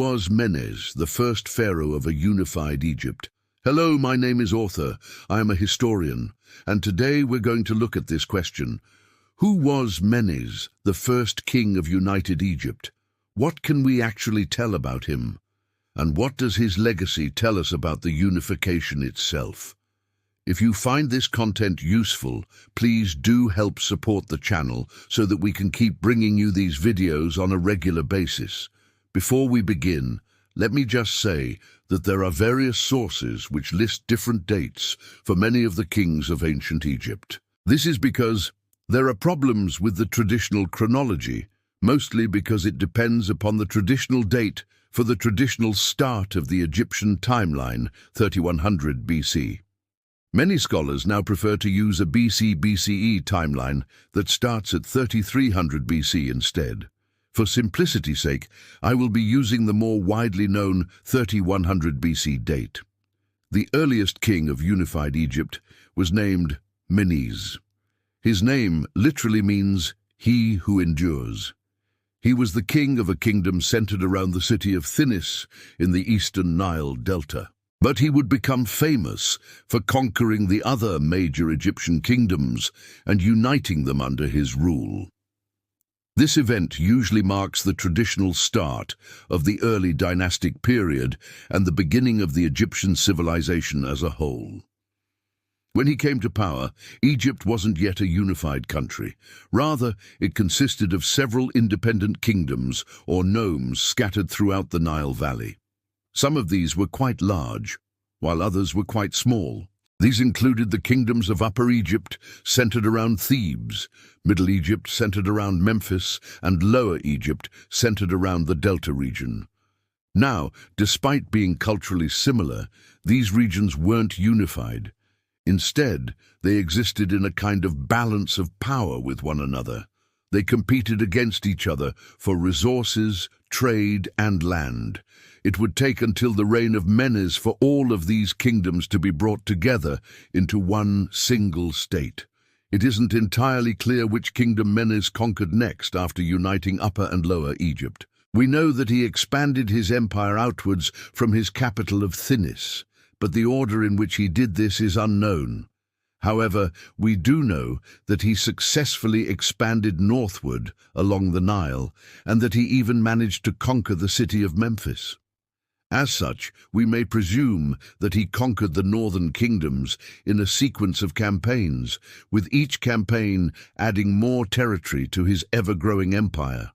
was Menes, the first pharaoh of a unified Egypt? Hello, my name is Author. I am a historian, and today we're going to look at this question. Who was Menes, the first king of united Egypt? What can we actually tell about him? And what does his legacy tell us about the unification itself? If you find this content useful, please do help support the channel so that we can keep bringing you these videos on a regular basis. Before we begin, let me just say that there are various sources which list different dates for many of the kings of ancient Egypt. This is because there are problems with the traditional chronology, mostly because it depends upon the traditional date for the traditional start of the Egyptian timeline, 3100 BC. Many scholars now prefer to use a BC-BCE timeline that starts at 3300 BC instead. For simplicity's sake, I will be using the more widely known 3100 BC date. The earliest king of unified Egypt was named Menes. His name literally means "he who endures." He was the king of a kingdom centered around the city of Thinis in the eastern Nile Delta. But he would become famous for conquering the other major Egyptian kingdoms and uniting them under his rule. This event usually marks the traditional start of the early dynastic period and the beginning of the Egyptian civilization as a whole. When he came to power, Egypt wasn't yet a unified country. Rather, it consisted of several independent kingdoms or nomes scattered throughout the Nile Valley. Some of these were quite large, while others were quite small. These included the kingdoms of Upper Egypt, centered around Thebes, Middle Egypt, centered around Memphis, and Lower Egypt, centered around the Delta region. Now, despite being culturally similar, these regions weren't unified. Instead, they existed in a kind of balance of power with one another. They competed against each other for resources, trade, and land. It would take until the reign of Menes for all of these kingdoms to be brought together into one single state. It isn't entirely clear which kingdom Menes conquered next after uniting Upper and Lower Egypt. We know that he expanded his empire outwards from his capital of Thinis, but the order in which he did this is unknown. However, we do know that he successfully expanded northward along the Nile, and that he even managed to conquer the city of Memphis. As such, we may presume that he conquered the northern kingdoms in a sequence of campaigns, with each campaign adding more territory to his ever-growing empire.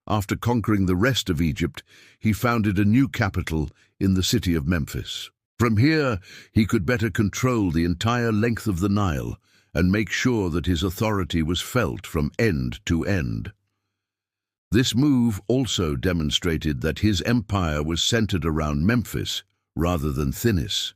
After conquering the rest of Egypt, he founded a new capital in the city of Memphis. From here, he could better control the entire length of the Nile and make sure that his authority was felt from end to end. This move also demonstrated that his empire was centered around Memphis rather than Thinis.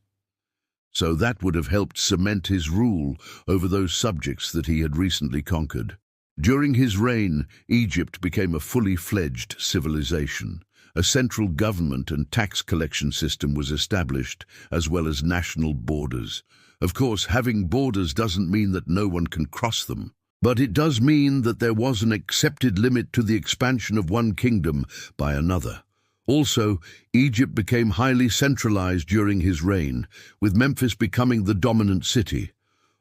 So that would have helped cement his rule over those subjects that he had recently conquered. During his reign, Egypt became a fully fledged civilization. A central government and tax collection system was established, as well as national borders. Of course, having borders doesn't mean that no one can cross them. But it does mean that there was an accepted limit to the expansion of one kingdom by another. Also, Egypt became highly centralized during his reign, with Memphis becoming the dominant city.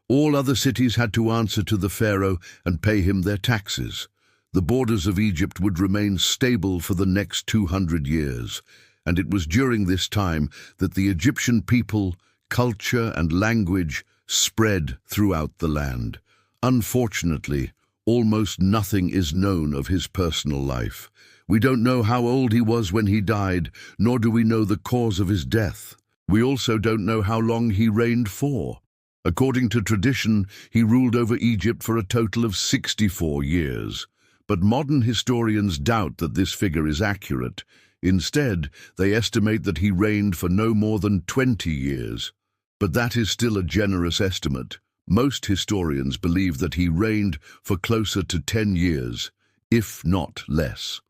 All other cities had to answer to the pharaoh and pay him their taxes. The borders of Egypt would remain stable for the next 200 years, and it was during this time that the Egyptian people, culture, and language spread throughout the land. Unfortunately, almost nothing is known of his personal life. We don't know how old he was when he died, nor do we know the cause of his death. We also don't know how long he reigned for. According to tradition, he ruled over Egypt for a total of 64 years. But modern historians doubt that this figure is accurate. Instead, they estimate that he reigned for no more than 20 years. But that is still a generous estimate. Most historians believe that he reigned for closer to 10 years, if not less.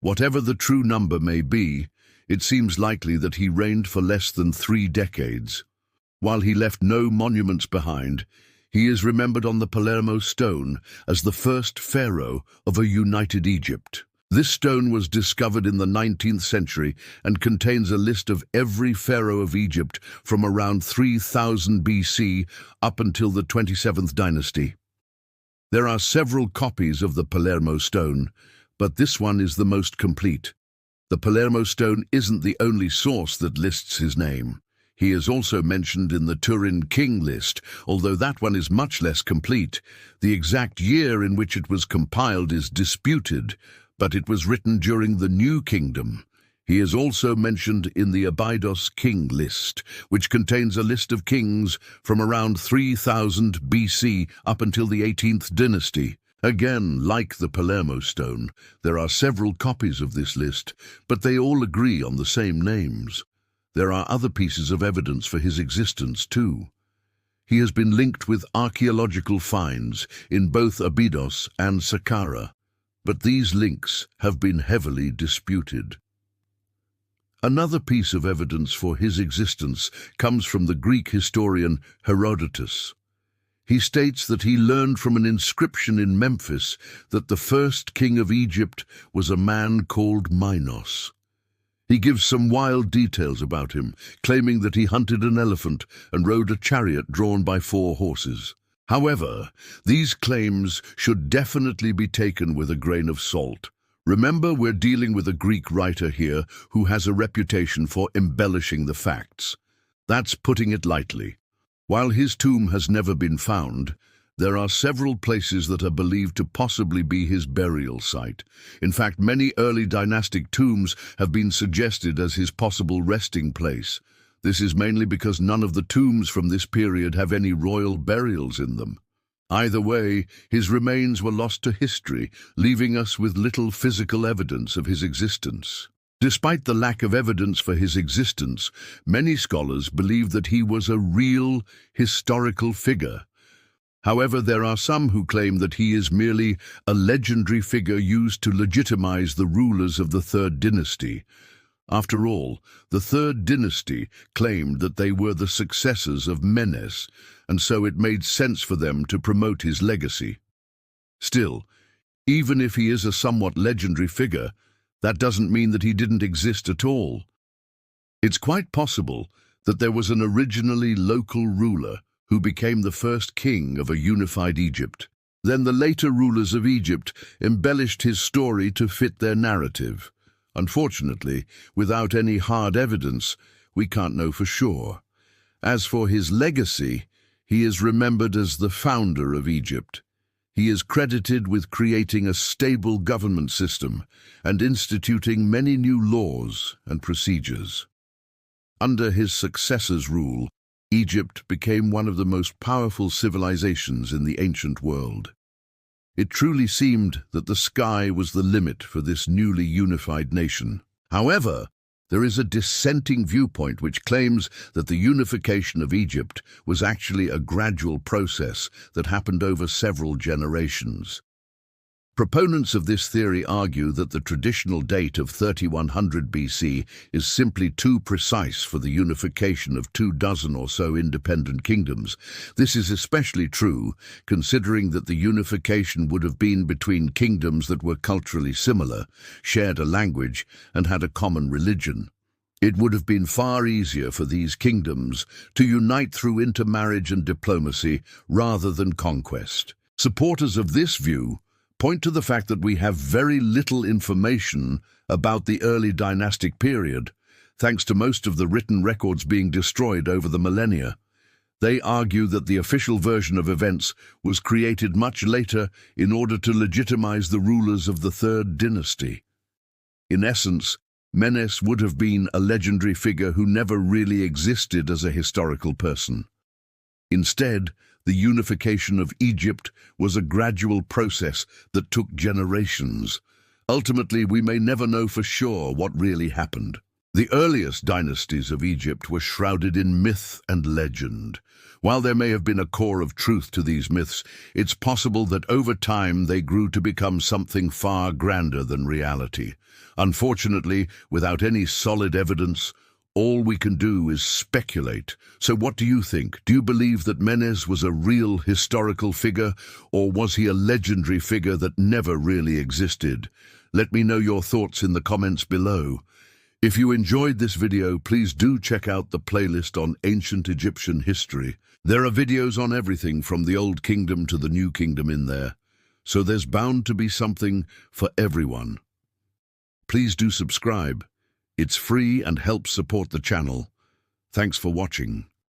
Whatever the true number may be, it seems likely that he reigned for less than 3 decades. While he left no monuments behind, he is remembered on the Palermo stone as the first pharaoh of a united Egypt. This stone was discovered in the 19th century and contains a list of every pharaoh of Egypt from around 3000 BC up until the 27th dynasty. There are several copies of the Palermo stone, but this one is the most complete. The Palermo stone isn't the only source that lists his name. He is also mentioned in the Turin King list, although that one is much less complete. The exact year in which it was compiled is disputed, but it was written during the New Kingdom. He is also mentioned in the Abydos King list, which contains a list of kings from around 3000 BC up until the 18th dynasty. Again, like the Palermo stone, there are several copies of this list, but they all agree on the same names. There are other pieces of evidence for his existence too. He has been linked with archaeological finds in both Abydos and Saqqara, but these links have been heavily disputed. Another piece of evidence for his existence comes from the Greek historian Herodotus. He states that he learned from an inscription in Memphis that the first king of Egypt was a man called Minos. He gives some wild details about him, claiming that he hunted an elephant and rode a chariot drawn by 4 horses. However, these claims should definitely be taken with a grain of salt. Remember, we're dealing with a Greek writer here who has a reputation for embellishing the facts. That's putting it lightly. While his tomb has never been found, there are several places that are believed to possibly be his burial site. In fact, many early dynastic tombs have been suggested as his possible resting place. This is mainly because none of the tombs from this period have any royal burials in them. Either way, his remains were lost to history, leaving us with little physical evidence of his existence. Despite the lack of evidence for his existence, many scholars believe that he was a real historical figure. However, there are some who claim that he is merely a legendary figure used to legitimize the rulers of the Third Dynasty. After all, the Third Dynasty claimed that they were the successors of Menes, and so it made sense for them to promote his legacy. Still, even if he is a somewhat legendary figure, that doesn't mean that he didn't exist at all. It's quite possible that there was an originally local ruler who became the first king of a unified Egypt. Then the later rulers of Egypt embellished his story to fit their narrative. Unfortunately, without any hard evidence, we can't know for sure. As for his legacy, he is remembered as the founder of Egypt. He is credited with creating a stable government system and instituting many new laws and procedures. Under his successor's rule, Egypt became one of the most powerful civilizations in the ancient world. It truly seemed that the sky was the limit for this newly unified nation. However, there is a dissenting viewpoint which claims that the unification of Egypt was actually a gradual process that happened over several generations. Proponents of this theory argue that the traditional date of 3100 BC is simply too precise for the unification of 24 or so independent kingdoms. This is especially true considering that the unification would have been between kingdoms that were culturally similar, shared a language, and had a common religion. It would have been far easier for these kingdoms to unite through intermarriage and diplomacy rather than conquest. Supporters of this view point to the fact that we have very little information about the early dynastic period, thanks to most of the written records being destroyed over the millennia. They argue that the official version of events was created much later in order to legitimize the rulers of the Third Dynasty. In essence, Menes would have been a legendary figure who never really existed as a historical person. Instead, the unification of Egypt was a gradual process that took generations. Ultimately, we may never know for sure what really happened. The earliest dynasties of Egypt were shrouded in myth and legend. While there may have been a core of truth to these myths, it's possible that over time they grew to become something far grander than reality. Unfortunately, without any solid evidence, all we can do is speculate. So what do you think? Do you believe that Menes was a real historical figure, or was he a legendary figure that never really existed? Let me know your thoughts in the comments below. If you enjoyed this video, please do check out the playlist on ancient Egyptian history. There are videos on everything from the Old Kingdom to the New Kingdom in there, so there's bound to be something for everyone. Please do subscribe. It's free and helps support the channel. Thanks for watching.